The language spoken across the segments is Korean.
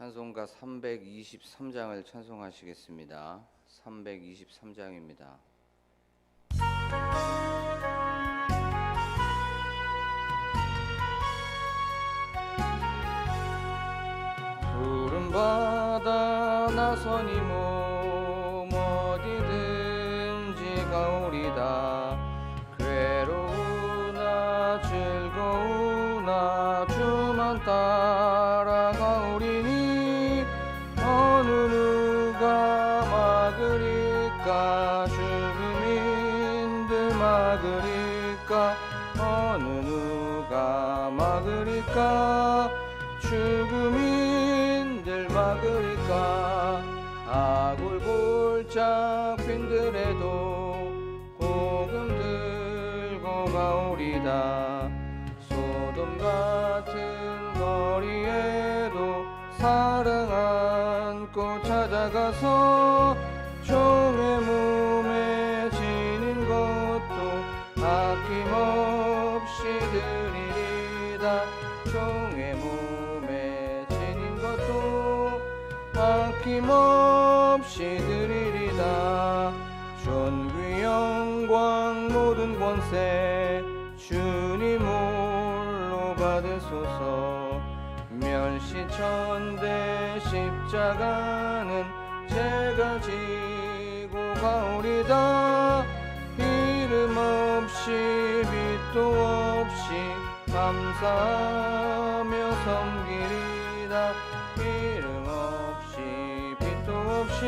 찬송가 323장을 찬송하시겠습니다. 323장입니다. 푸른 바다 나서니 몸 어디든지 가오리다. 괴로우나 즐거우나 주만 따라가오리니 어느 누가 막으리까. 죽음인들 막으리까. 어느 누가 막으리까. 죽음인들 막으리까. 아굴골짝 빈들에도 복음 들고 가오리다. 소돔 같은 거리에도 사랑 안고 찾아가서 종의 몸에 지닌 것도 아낌없이 드리리다. 종의 몸에 지닌 것도 아낌없이 드리리다. 존귀 영광 모든 권세 주님 홀로 받으소서. 멸시천대 십자가는 제가 지고 가오리다. 이름 없이 빛도 없이 감사하며 섬기리다. 이름 없이 빛도 없이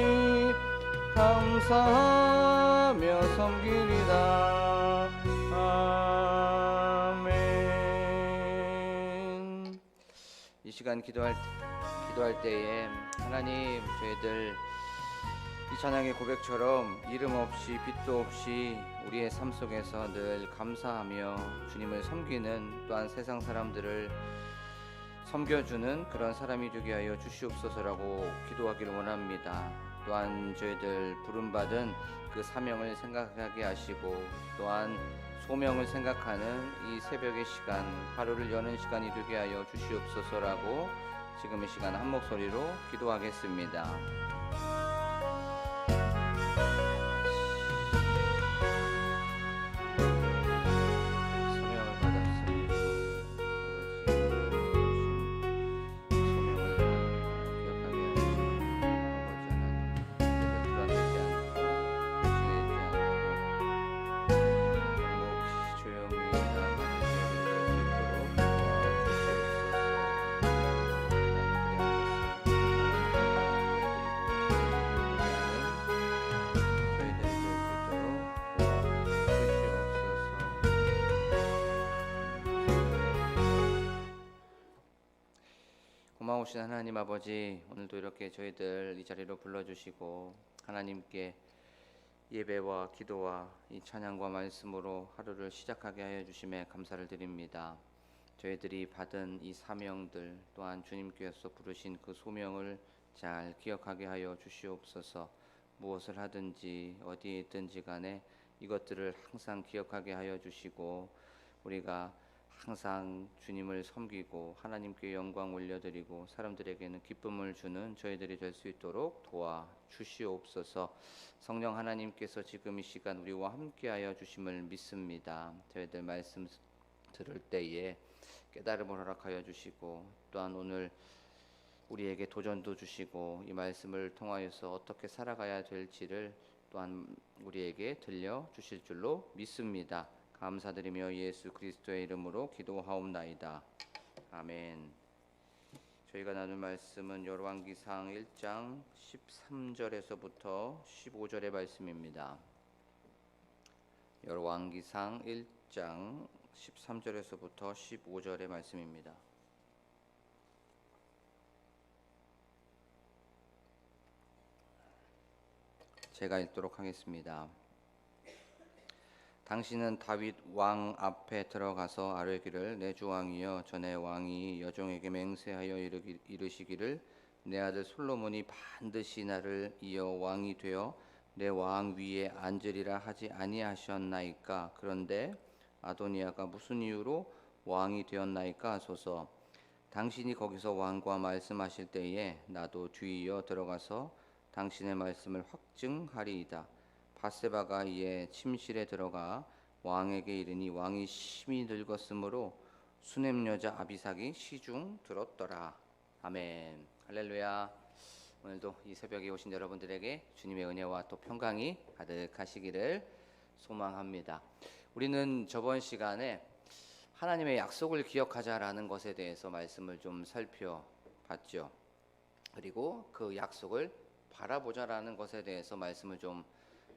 감사하며 섬기리다. 아멘. 이 시간 기도할 때에 하나님, 저희들 이 찬양의 고백처럼 이름 없이 빛도 없이 우리의 삶 속에서 늘 감사하며 주님을 섬기는, 또한 세상 사람들을 섬겨주는 그런 사람이 되게 하여 주시옵소서라고 기도하기를 원합니다. 또한 저희들 부름받은 그 사명을 생각하게 하시고, 또한 소명을 생각하는 이 새벽의 시간, 하루를 여는 시간이 되게 하여 주시옵소서라고 지금 이 시간 한 목소리로 기도하겠습니다. 고마우신 하나님 아버지, 오늘도 이렇게 저희들 이 자리로 불러주시고 하나님께 예배와 기도와 이 찬양과 말씀으로 하루를 시작하게 하여 주심에 감사를 드립니다. 저희들이 받은 이 사명들, 또한 주님께서 부르신 그 소명을 잘 기억하게 하여 주시옵소서. 무엇을 하든지 어디에 있든지 간에 이것들을 항상 기억하게 하여 주시고, 우리가 항상 주님을 섬기고 하나님께 영광 올려드리고 사람들에게는 기쁨을 주는 저희들이 될 수 있도록 도와주시옵소서. 성령 하나님께서 지금 이 시간 우리와 함께하여 주심을 믿습니다. 저희들 말씀 들을 때에 깨달음을 허락하여 주시고, 또한 오늘 우리에게 도전도 주시고, 이 말씀을 통하여서 어떻게 살아가야 될지를 또한 우리에게 들려주실 줄로 믿습니다. 감사드리며 예수 그리스도의 이름으로 기도하옵나이다. 아멘. 저희가 나눌 말씀은 열왕기상 1장 13절에서부터 15절의 말씀입니다. 열왕기상 1장 13절에서부터 15절의 말씀입니다. 제가 읽도록 하겠습니다. 당신은 다윗 왕 앞에 들어가서 아뢰기를, 내 주 왕이여, 전에 왕이 여종에게 맹세하여 이르시기를 내 아들 솔로몬이 반드시 나를 이어 왕이 되어 내 왕 위에 앉으리라 하지 아니하셨나이까. 그런데 아도니아가 무슨 이유로 왕이 되었나이까 하소서. 당신이 거기서 왕과 말씀하실 때에 나도 뒤이어 들어가서 당신의 말씀을 확증하리이다. 바세바가 이에 침실에 들어가 왕에게 이르니 왕이 심히 늙었으므로 수냄 여자 아비삭이 시중 들었더라. 아멘. 할렐루야. 오늘도 이 새벽에 오신 여러분들에게 주님의 은혜와 또 평강이 가득하시기를 소망합니다. 우리는 저번 시간에 하나님의 약속을 기억하자라는 것에 대해서 말씀을 좀 살펴봤죠. 그리고 그 약속을 바라보자라는 것에 대해서 말씀을 좀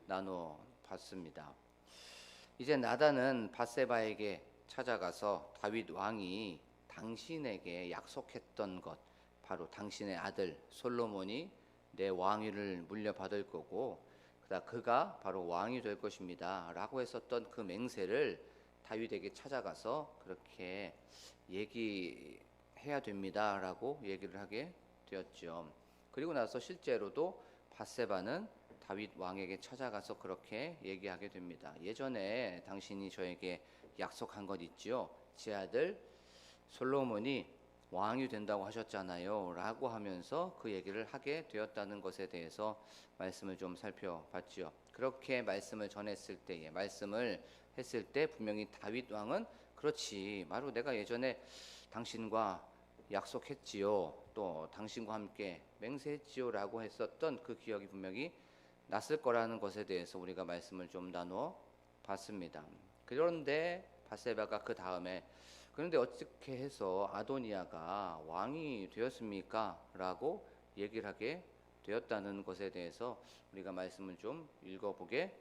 나눠 봤습니다. 이제 나단은 밧세바에게 찾아가서 다윗 왕이 당신에게 약속했던 것, 바로 당신의 아들 솔로몬이 내 왕위를 물려받을 거고 그가 바로 왕이 될 것입니다 라고 했었던 그 맹세를 다윗에게 찾아가서 그렇게 얘기해야 됩니다 라고 얘기를 하게 되었죠. 그리고 나서 실제로도 밧세바는 다윗 왕에게 찾아가서 그렇게 얘기하게 됩니다. 예전에 당신이 저에게 약속한 것 있지요. 제 아들 솔로몬이 왕이 된다고 하셨잖아요 라고 하면서 그 얘기를 하게 되었다는 것에 대해서 말씀을 좀 살펴봤지요. 그렇게 말씀을 전했을 때에 말씀을 했을 때 분명히 다윗 왕은 그렇지, 바로 내가 예전에 당신과 약속했지요, 또 당신과 함께 맹세했지요 라고 했었던 그 기억이 분명히 났을 거라는 것에 대해서 우리가 말씀을 좀 나눠 봤습니다. 그런데 밧세바가 그 다음에 그런데 어떻게 해서 아도니아가 왕이 되었습니까? 라고 얘기를 하게 되었다는 것에 대해서 우리가 말씀을 좀 읽어보게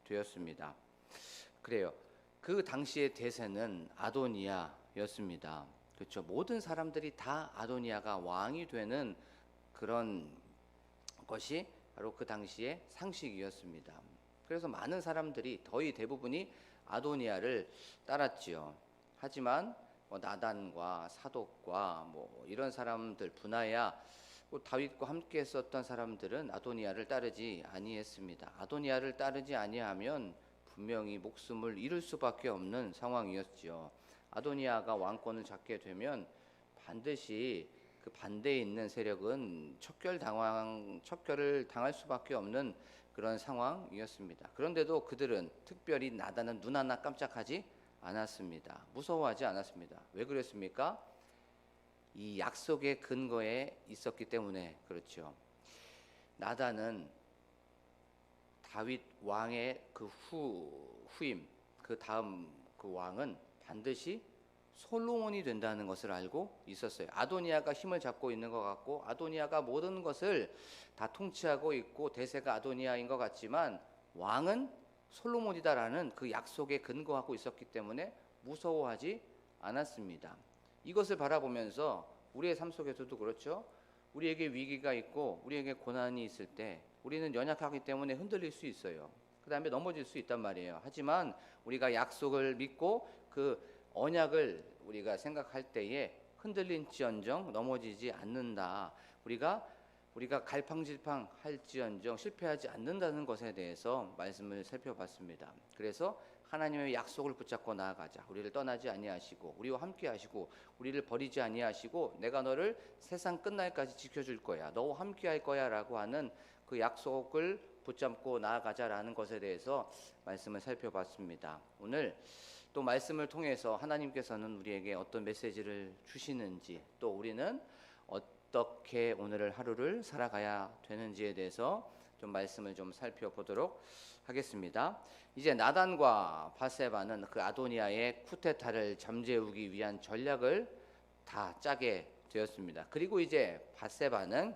되었습니다. 그래요. 그 당시의 대세는 아도니아였습니다. 그렇죠. 모든 사람들이 다 아도니아가 왕이 되는 그런 것이 바로 그 당시의 상식이었습니다. 그래서 많은 사람들이 거의 대부분이 아도니아를 따랐지요. 하지만 나단과 사독과 이런 사람들 분하야 다윗과 함께 했었던 사람들은 아도니아를 따르지 아니했습니다. 아도니아를 따르지 아니하면 분명히 목숨을 잃을 수밖에 없는 상황이었지요. 아도니아가 왕권을 잡게 되면 반드시 그 반대에 있는 세력은 척결을 당할 수밖에 없는 그런 상황이었습니다. 그런데도 그들은 특별히 나단은 눈 하나 깜짝하지 않았습니다. 무서워하지 않았습니다. 왜 그랬습니까? 이 약속의 근거에 있었기 때문에 그렇죠. 나단은 다윗 왕의 그 후임, 그 다음 그 왕은 반드시 솔로몬이 된다는 것을 알고 있었어요. 아도니아가 힘을 잡고 있는 것 같고 아도니아가 모든 것을 다 통치하고 있고 대세가 아도니아인 것 같지만 왕은 솔로몬이다라는 그 약속에 근거하고 있었기 때문에 무서워하지 않았습니다. 이것을 바라보면서 우리의 삶 속에서도 그렇죠. 우리에게 위기가 있고 우리에게 고난이 있을 때 우리는 연약하기 때문에 흔들릴 수 있어요. 그 다음에 넘어질 수 있단 말이에요. 하지만 우리가 약속을 믿고 그 언약을 우리가 생각할 때에 흔들린지언정 넘어지지 않는다. 우리가 갈팡질팡 할지언정 실패하지 않는다는 것에 대해서 말씀을 살펴봤습니다. 그래서 하나님의 약속을 붙잡고 나아가자. 우리를 떠나지 아니하시고 우리와 함께 하시고 우리를 버리지 아니하시고 내가 너를 세상 끝날까지 지켜줄 거야. 너와 함께 할 거야 라고 하는 그 약속을 붙잡고 나아가자라는 것에 대해서 말씀을 살펴봤습니다. 오늘 또 말씀을 통해서 하나님께서는 우리에게 어떤 메시지를 주시는지, 또 우리는 어떻게 오늘을 하루를 살아가야 되는지에 대해서 좀 말씀을 좀 살펴보도록 하겠습니다. 이제 나단과 밧세바는 그 아도니아의 쿠데타를 잠재우기 위한 전략을 다 짜게 되었습니다. 그리고 이제 밧세바는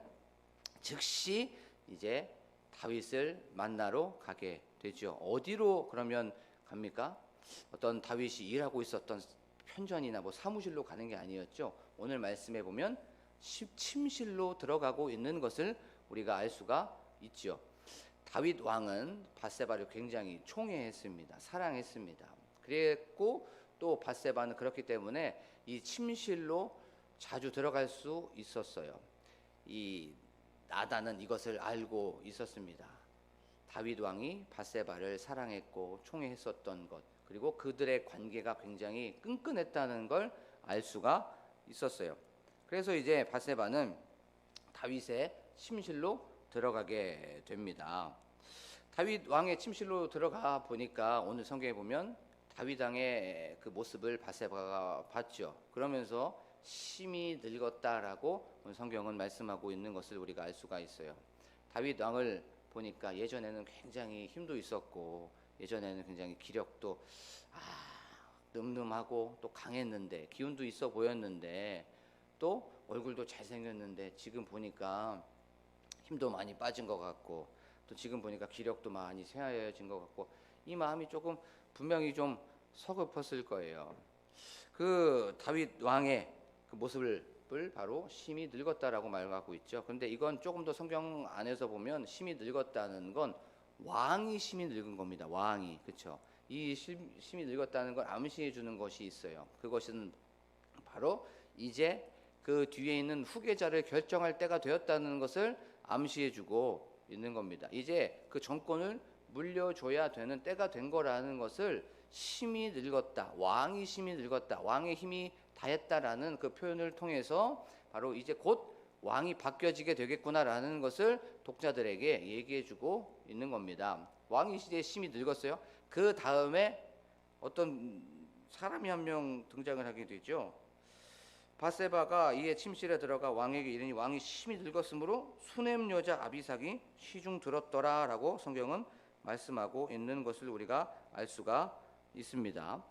즉시 이제 다윗을 만나러 가게 되죠. 어디로 그러면 갑니까? 어떤 다윗이 일하고 있었던 편전이나 사무실로 가는 게 아니었죠. 오늘 말씀에 보면 침실로 들어가고 있는 것을 우리가 알 수가 있죠. 다윗 왕은 밧세바를 굉장히 총애했습니다. 사랑했습니다. 그랬고 또 밧세바는 그렇기 때문에 이 침실로 자주 들어갈 수 있었어요. 이 나단은 이것을 알고 있었습니다. 다윗 왕이 밧세바를 사랑했고 총애했었던 것, 그리고 그들의 관계가 굉장히 끈끈했다는 걸 알 수가 있었어요. 그래서 이제 바세바는 다윗의 침실로 들어가게 됩니다. 다윗 왕의 침실로 들어가 보니까 오늘 성경에 보면 다윗 왕의 그 모습을 바세바가 봤죠. 그러면서 심히 늙었다라고 오늘 성경은 말씀하고 있는 것을 우리가 알 수가 있어요. 다윗 왕을 보니까 예전에는 굉장히 힘도 있었고 예전에는 굉장히 기력도 늠름하고 또 강했는데 기운도 있어 보였는데 또 얼굴도 잘생겼는데 지금 보니까 힘도 많이 빠진 것 같고 또 지금 보니까 기력도 많이 쇠하여진 것 같고 이 마음이 조금 분명히 좀 서글펐을 거예요. 그 다윗 왕의 그 모습을 바로 심히 늙었다라고 말하고 있죠. 그런데 이건 조금 더 성경 안에서 보면 심히 늙었다는 건 왕이 심히 늙은 겁니다. 왕이, 그렇죠? 이 심히 늙었다는 걸 암시해 주는 것이 있어요. 그것은 바로 이제 그 뒤에 있는 후계자를 결정할 때가 되었다는 것을 암시해 주고 있는 겁니다. 이제 그 정권을 물려줘야 되는 때가 된 거라는 것을 심히 늙었다, 왕이 심히 늙었다, 왕의 힘이 다했다라는 그 표현을 통해서 바로 이제 곧 왕이 바뀌어지게 되겠구나라는 것을 독자들에게 얘기해 주고 있는 겁니다. 왕이 이제 심히 늙었어요. 그 다음에 어떤 사람이 한 명 등장을 하게 되죠. 바세바가 이에 침실에 들어가 왕에게 이르니 왕이 심히 늙었으므로 수넴 여자 아비삭이 시중 들었더라라고 성경은 말씀하고 있는 것을 우리가 알 수가 있습니다.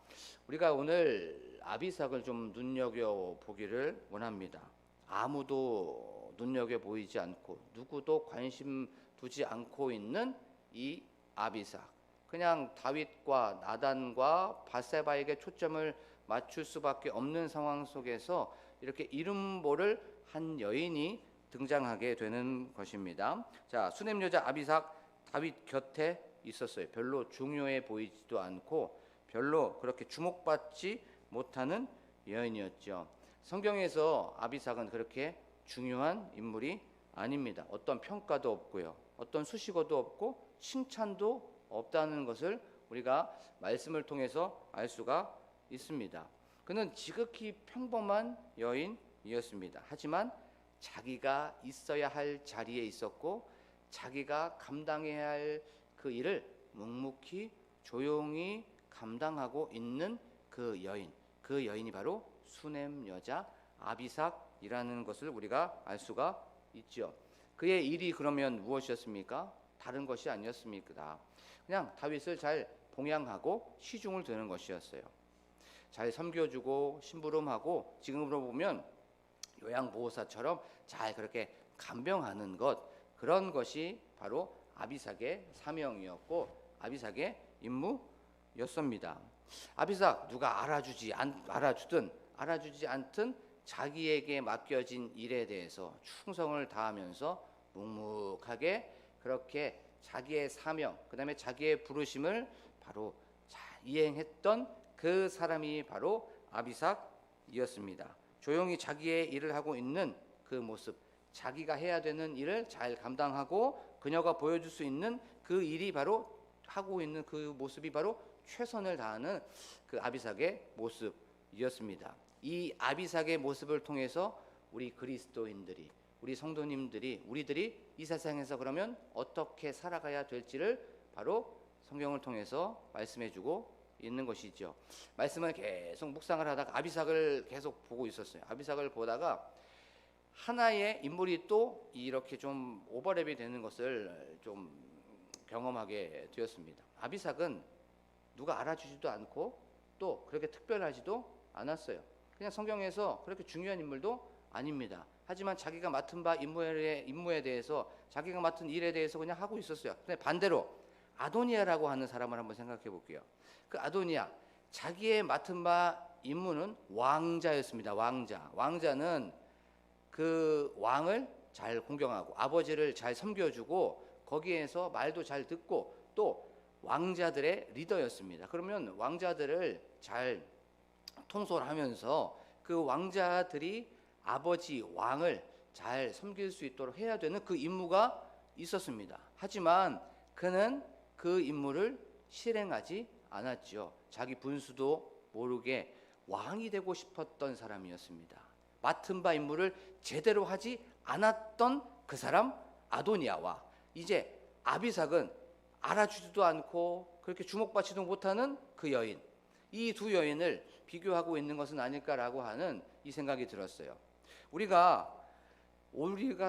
우리가 오늘 아비삭을 좀 눈여겨 보기를 원합니다. 아무도 눈여겨 보이지 않고 누구도 관심 두지 않고 있는 이 아비삭, 그냥 다윗과 나단과 바세바에게 초점을 맞출 수밖에 없는 상황 속에서 이렇게 이름 모를 한 여인이 등장하게 되는 것입니다. 자, 수넴 여자 아비삭 다윗 곁에 있었어요. 별로 중요해 보이지도 않고 별로 그렇게 주목받지 못하는 여인이었죠. 성경에서 아비삭은 그렇게 중요한 인물이 아닙니다. 어떤 평가도 없고요. 어떤 수식어도 없고 칭찬도 없다는 것을 우리가 말씀을 통해서 알 수가 있습니다. 그는 지극히 평범한 여인이었습니다. 하지만 자기가 있어야 할 자리에 있었고 자기가 감당해야 할 그 일을 묵묵히 조용히 감당하고 있는 그 여인이 바로 수넴 여자 아비삭이라는 것을 우리가 알 수가 있죠. 그의 일이 그러면 무엇이었습니까? 다른 것이 아니었습니까? 그냥 다윗을 잘 봉양하고 시중을 드는 것이었어요. 잘 섬겨주고 심부름하고 지금으로 보면 요양보호사처럼 잘 그렇게 간병하는 것, 그런 것이 바로 아비삭의 사명이었고 아비삭의 임무였습니다. 아비삭 누가 알아주든 알아주지 않든 자기에게 맡겨진 일에 대해서 충성을 다하면서 묵묵하게 그렇게 자기의 사명, 그 다음에 자기의 부르심을 바로 잘 이행했던 그 사람이 바로 아비삭이었습니다. 조용히 자기의 일을 하고 있는 그 모습, 자기가 해야 되는 일을 잘 감당하고 그녀가 보여줄 수 있는 그 일이 바로 하고 있는 그 모습이 바로 최선을 다하는 그 아비삭의 모습이었습니다. 이 아비삭의 모습을 통해서 우리 그리스도인들이, 우리 성도님들이, 우리들이 이 세상에서 그러면 어떻게 살아가야 될지를 바로 성경을 통해서 말씀해주고 있는 것이죠. 말씀을 계속 묵상을 하다가 아비삭을 계속 보고 있었어요. 아비삭을 보다가 하나의 인물이 또 이렇게 좀 오버랩이 되는 것을 좀 경험하게 되었습니다. 아비삭은 누가 알아주지도 않고 또 그렇게 특별하지도 않았어요. 그냥 성경에서 그렇게 중요한 인물도 아닙니다. 하지만 자기가 맡은 바 임무에 대해서, 자기가 맡은 일에 대해서 그냥 하고 있었어요. 근데 반대로 아도니아라고 하는 사람을 한번 생각해 볼게요. 그 아도니아, 자기의 맡은 바 임무는 왕자였습니다. 왕자는 그 왕을 잘 공경하고 아버지를 잘 섬겨주고 거기에서 말도 잘 듣고 또 왕자들의 리더였습니다. 그러면 왕자들을 잘 통솔하면서 그 왕자들이 아버지 왕을 잘 섬길 수 있도록 해야 되는 그 임무가 있었습니다. 하지만 그는 그 임무를 실행하지 않았죠. 자기 분수도 모르게 왕이 되고 싶었던 사람이었습니다. 맡은 바 임무를 제대로 하지 않았던 그 사람 아도니아와 이제 아비삭은 알아주지도 않고 그렇게 주목받지도 못하는 그 여인, 이 두 여인을 비교하고 있는 것은 아닐까라고 하는 이 생각이 들었어요. 우리가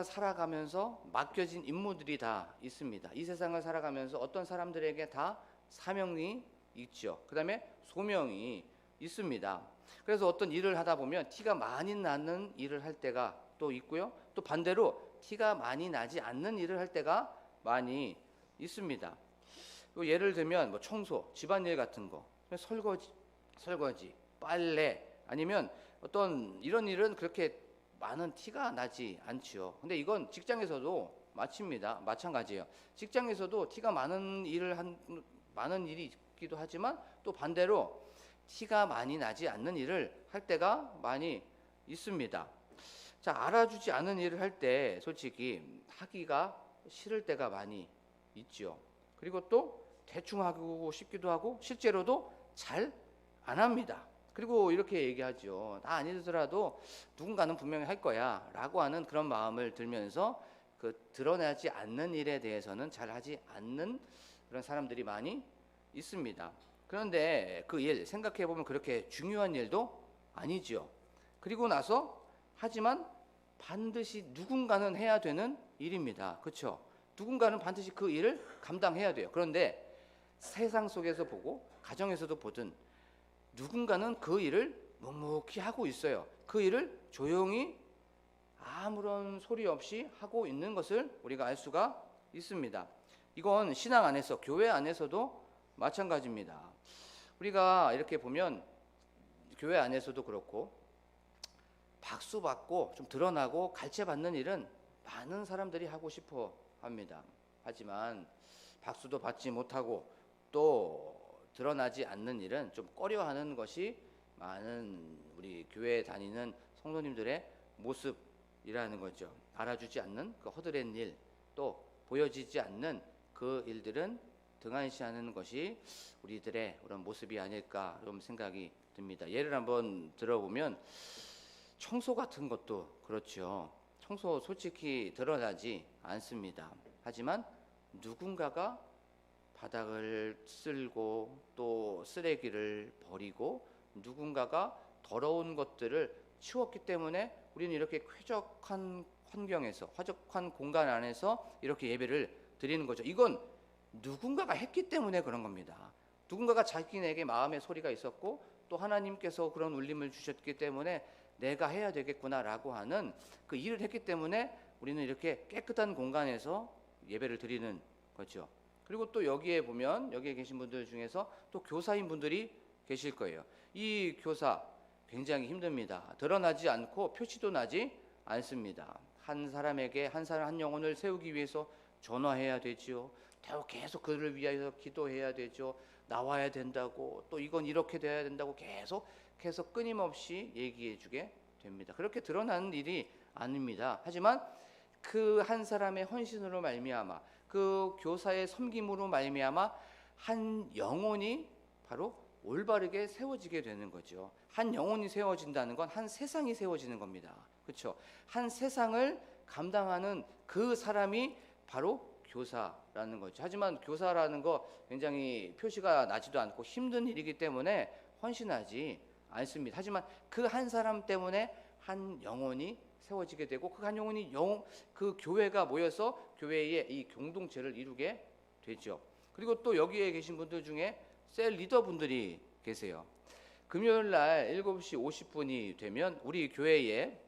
살아가면서 맡겨진 임무들이 다 있습니다. 이 세상을 살아가면서 어떤 사람들에게 다 사명이 있죠. 그 다음에 소명이 있습니다. 그래서 어떤 일을 하다 보면 티가 많이 나는 일을 할 때가 또 있고요. 또 반대로 티가 많이 나지 않는 일을 할 때가 많이 있습니다. 예를 들면 뭐 청소, 집안일 같은 거, 설거지, 빨래, 아니면 어떤 이런 일은 그렇게 많은 티가 나지 않지요. 근데 이건 직장에서도 마찬가지예요. 직장에서도 티가 많은 일이 있기도 하지만 또 반대로 티가 많이 나지 않는 일을 할 때가 많이 있습니다. 자, 알아주지 않은 일을 할 때 솔직히 하기가 싫을 때가 많이 있죠. 그리고 또 대충 하고 싶기도 하고 실제로도 잘 안 합니다. 그리고 이렇게 얘기하죠. 나 아니더라도 누군가는 분명히 할 거야 라고 하는 그런 마음을 들면서 그 드러나지 않는 일에 대해서는 잘 하지 않는 그런 사람들이 많이 있습니다. 그런데 그 일 생각해 보면 그렇게 중요한 일도 아니죠. 그리고 나서 하지만 반드시 누군가는 해야 되는 일입니다. 그렇죠? 누군가는 반드시 그 일을 감당해야 돼요. 그런데 세상 속에서 보고 가정에서도 보든 누군가는 그 일을 묵묵히 하고 있어요. 그 일을 조용히 아무런 소리 없이 하고 있는 것을 우리가 알 수가 있습니다. 이건 신앙 안에서, 교회 안에서도 마찬가지입니다. 우리가 이렇게 보면 교회 안에서도 그렇고 박수 받고 좀 드러나고 갈채받는 일은 많은 사람들이 하고 싶어 합니다. 하지만 박수도 받지 못하고 또 드러나지 않는 일은 좀 꺼려하는 것이 많은 우리 교회에 다니는 성도님들의 모습이라는 거죠. 알아주지 않는 그 허드렛 일, 또 보여지지 않는 그 일들은 등한시하는 것이 우리들의 그런 모습이 아닐까 좀 생각이 듭니다. 예를 한번 들어보면 청소 같은 것도 그렇죠. 청소 솔직히 드러나지 않습니다. 하지만 누군가가 바닥을 쓸고 또 쓰레기를 버리고 누군가가 더러운 것들을 치웠기 때문에 우리는 이렇게 쾌적한 환경에서, 화적한 공간 안에서 이렇게 예배를 드리는 거죠. 이건 누군가가 했기 때문에 그런 겁니다. 누군가가 자기에게 마음의 소리가 있었고 또 하나님께서 그런 울림을 주셨기 때문에 내가 해야 되겠구나라고 하는 그 일을 했기 때문에 우리는 이렇게 깨끗한 공간에서 예배를 드리는 거죠. 그리고 또 여기에 보면 여기에 계신 분들 중에서 또 교사인 분들이 계실 거예요. 이 교사 굉장히 힘듭니다. 드러나지 않고 표시도 나지 않습니다. 한 사람에게 한 영혼을 세우기 위해서 전화해야 되지요. 계속 그를 위하여 기도해야 되죠. 나와야 된다고 또 이건 이렇게 돼야 된다고 계속 끊임없이 얘기해 주게 됩니다. 그렇게 드러나는 일이 아닙니다. 하지만 그 한 사람의 헌신으로 말미암아 그 교사의 섬김으로 말미암아 한 영혼이 바로 올바르게 세워지게 되는 거죠. 한 영혼이 세워진다는 건 한 세상이 세워지는 겁니다. 그렇죠? 한 세상을 감당하는 그 사람이 바로 교사라는 거죠. 하지만 교사라는 거 굉장히 표시가 나지도 않고 힘든 일이기 때문에 헌신하지 않습니다. 하지만 그 한 사람 때문에 한 영혼이 세워지게 되고 그 한 영혼이 그 교회가 모여서 교회의 이 공동체를 이루게 되죠. 그리고 또 여기에 계신 분들 중에 셀 리더분들이 계세요. 금요일 날 7시 50분이 되면 우리 교회에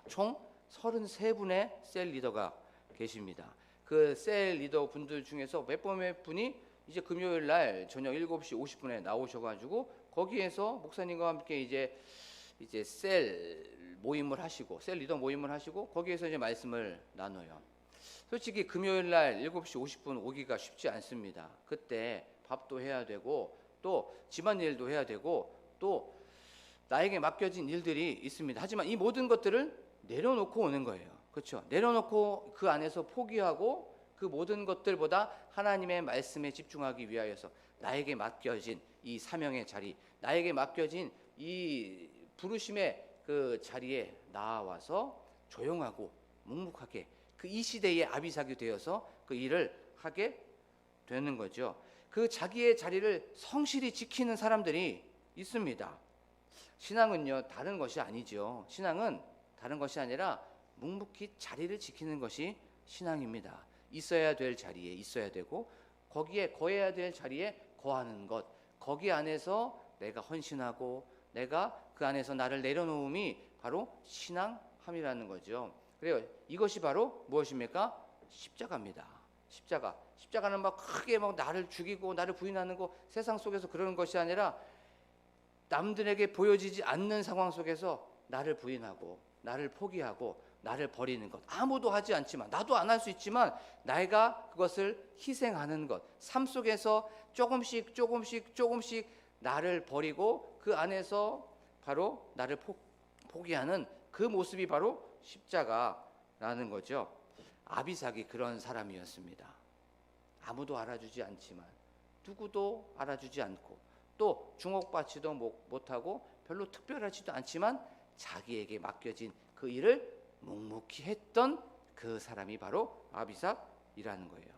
총 33분의 셀 리더가 계십니다. 그 셀 리더 분들 중에서 몇 분이 이제 금요일 날 저녁 7시 50분에 나오셔가지고 거기에서 목사님과 함께 이제 셀 모임을 하시고 셀 리더 모임을 하시고 거기에서 이제 말씀을 나눠요. 솔직히 금요일 날 7시 50분 오기가 쉽지 않습니다. 그때 밥도 해야 되고 또 집안일도 해야 되고 또 나에게 맡겨진 일들이 있습니다. 하지만 이 모든 것들을 내려놓고 오는 거예요. 그렇죠? 내려놓고 그 안에서 포기하고 그 모든 것들보다 하나님의 말씀에 집중하기 위하여서 나에게 맡겨진 이 사명의 자리, 나에게 맡겨진 이 부르심의 그 자리에 나와서 조용하고 묵묵하게 그 이 시대의 아비삭이 되어서 그 일을 하게 되는 거죠. 그 자기의 자리를 성실히 지키는 사람들이 있습니다. 신앙은요, 다른 것이 아니죠. 신앙은 다른 것이 아니라 묵묵히 자리를 지키는 것이 신앙입니다. 있어야 될 자리에 있어야 되고 거기에 거해야 될 자리에 거하는 것, 거기 안에서 내가 헌신하고 내가 그 안에서 나를 내려놓음이 바로 신앙함이라는 거죠. 그래요. 이것이 바로 무엇입니까? 십자가입니다. 십자가는 막 크게 막 나를 죽이고 나를 부인하는 거 세상 속에서 그러는 것이 아니라 남들에게 보여지지 않는 상황 속에서 나를 부인하고 나를 포기하고 나를 버리는 것. 아무도 하지 않지만 나도 안 할 수 있지만 내가 그것을 희생하는 것. 삶 속에서 조금씩 나를 버리고 그 안에서 바로 나를 포기하는 그 모습이 바로 십자가라는 거죠. 아비삭이 그런 사람이었습니다. 아무도 알아주지 않지만 누구도 알아주지 않고 또 주목받지도 못하고 별로 특별하지도 않지만 자기에게 맡겨진 그 일을 묵묵히 했던 그 사람이 바로 아비삭이라는 거예요.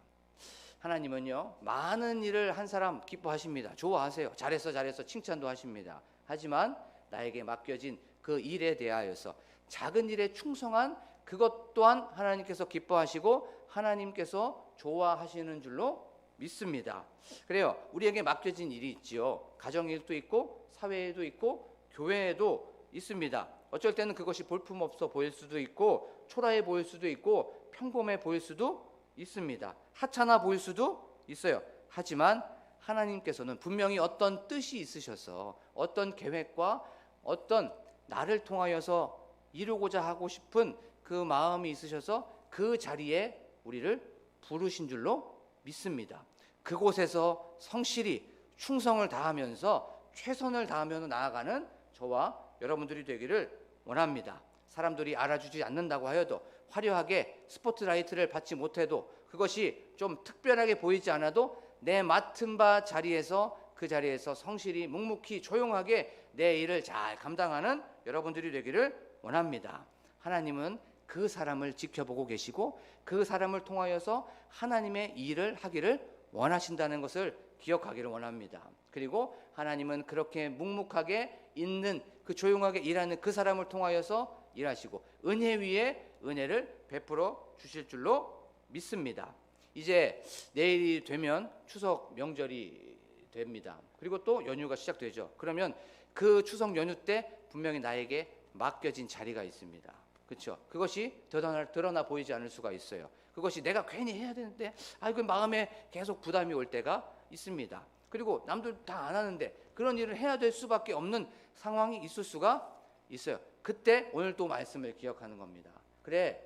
하나님은요, 많은 일을 한 사람 기뻐하십니다. 좋아하세요. 잘했어 칭찬도 하십니다. 하지만 나에게 맡겨진 그 일에 대하여서 작은 일에 충성한 그것 또한 하나님께서 기뻐하시고 하나님께서 좋아하시는 줄로 믿습니다. 그래요. 우리에게 맡겨진 일이 있지요. 가정일도 있고 사회에도 있고 교회에도 있습니다. 어쩔 때는 그것이 볼품없어 보일 수도 있고 초라해 보일 수도 있고 평범해 보일 수도 있습니다. 하찮아 보일 수도 있어요. 하지만 하나님께서는 분명히 어떤 뜻이 있으셔서 어떤 계획과 어떤 나를 통하여서 이루고자 하고 싶은 그 마음이 있으셔서 그 자리에 우리를 부르신 줄로 믿습니다. 그곳에서 성실히 충성을 다하면서 최선을 다하며 나아가는 저와 여러분들이 되기를 원합니다. 사람들이 알아주지 않는다고 하여도 화려하게 스포트라이트를 받지 못해도 그것이 좀 특별하게 보이지 않아도 내 맡은 바 자리에서 그 자리에서 성실히 묵묵히 조용하게 내 일을 잘 감당하는 여러분들이 되기를 원합니다. 하나님은 그 사람을 지켜보고 계시고 그 사람을 통하여서 하나님의 일을 하기를 원하신다는 것을 기억하기를 원합니다. 그리고 하나님은 그렇게 묵묵하게 있는 그 조용하게 일하는 그 사람을 통하여서 일하시고 은혜 위에 은혜를 베풀어 주실 줄로 믿습니다. 이제 내일이 되면 추석 명절이 됩니다. 그리고 또 연휴가 시작되죠. 그러면 그 추석 연휴 때 분명히 나에게 맡겨진 자리가 있습니다. 그렇죠? 그것이 드러나 보이지 않을 수가 있어요. 그것이 내가 괜히 해야 되는데 그 마음에 계속 부담이 올 때가 있습니다. 그리고 남들 다 안 하는데 그런 일을 해야 될 수밖에 없는 상황이 있을 수가 있어요. 그때 오늘 또 말씀을 기억하는 겁니다. 그래,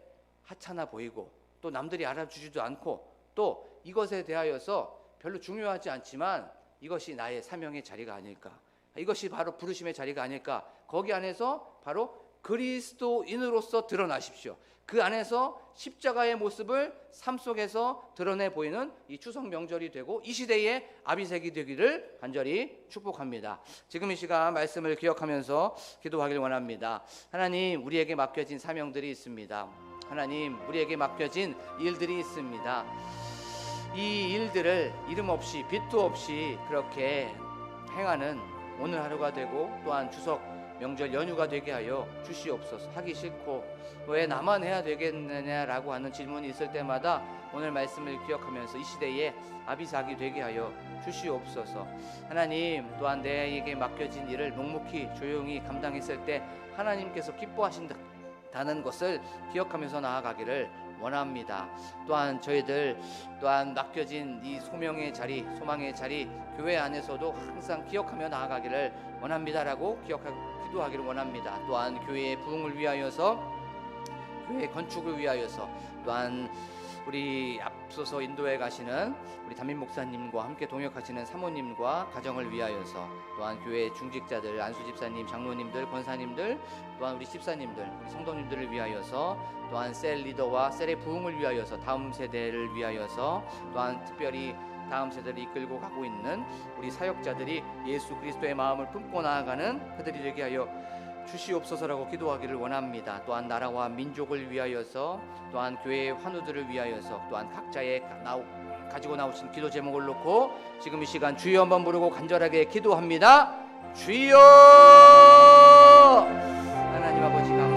하찮아 보이고 또 남들이 알아주지도 않고 또 이것에 대하여서 별로 중요하지 않지만 이것이 나의 사명의 자리가 아닐까, 이것이 바로 부르심의 자리가 아닐까. 거기 안에서 바로 그리스도인으로서 드러나십시오. 그 안에서 십자가의 모습을 삶 속에서 드러내 보이는 이 추석 명절이 되고 이 시대의 아비색이 되기를 간절히 축복합니다. 지금 이 시간 말씀을 기억하면서 기도하길 원합니다. 하나님, 우리에게 맡겨진 사명들이 있습니다. 하나님, 우리에게 맡겨진 일들이 있습니다. 이 일들을 이름 없이 빛도 없이 그렇게 행하는 오늘 하루가 되고 또한 추석 명절 연휴가 되게 하여 주시옵소서. 하기 싫고 왜 나만 해야 되겠느냐라고 하는 질문이 있을 때마다 오늘 말씀을 기억하면서 이 시대에 아비삭이 되게 하여 주시옵소서. 하나님, 또한 내게 맡겨진 일을 묵묵히 조용히 감당했을 때 하나님께서 기뻐하신다는 것을 기억하면서 나아가기를 원합니다. 또한 저희들 또한 맡겨진 이 소명의 자리, 소망의 자리, 교회 안에서도 항상 기억하며 나아가기를 원합니다라고 기도하기를 원합니다. 또한 교회의 부흥을 위하여서, 교회 건축을 위하여서, 또한 우리 앞서서 인도에 가시는 우리 담임 목사님과 함께 동역하시는 사모님과 가정을 위하여서, 또한 교회 중직자들, 안수 집사님, 장로님들, 권사님들, 또한 우리 집사님들, 우리 성도님들을 위하여서, 또한 셀 리더와 셀의 부흥을 위하여서, 다음 세대를 위하여서, 또한 특별히 다음 세대를 이끌고 가고 있는 우리 사역자들이 예수 그리스도의 마음을 품고 나아가는 그들이 되게 하여 주시옵소서라고 기도하기를 원합니다. 또한 나라와 민족을 위하여서, 또한 교회의 환우들을 위하여서, 또한 각자의 가지고 나오신 기도 제목을 놓고 지금 이 시간 주여 한번 부르고 간절하게 기도합니다. 주여! 하나님 아버지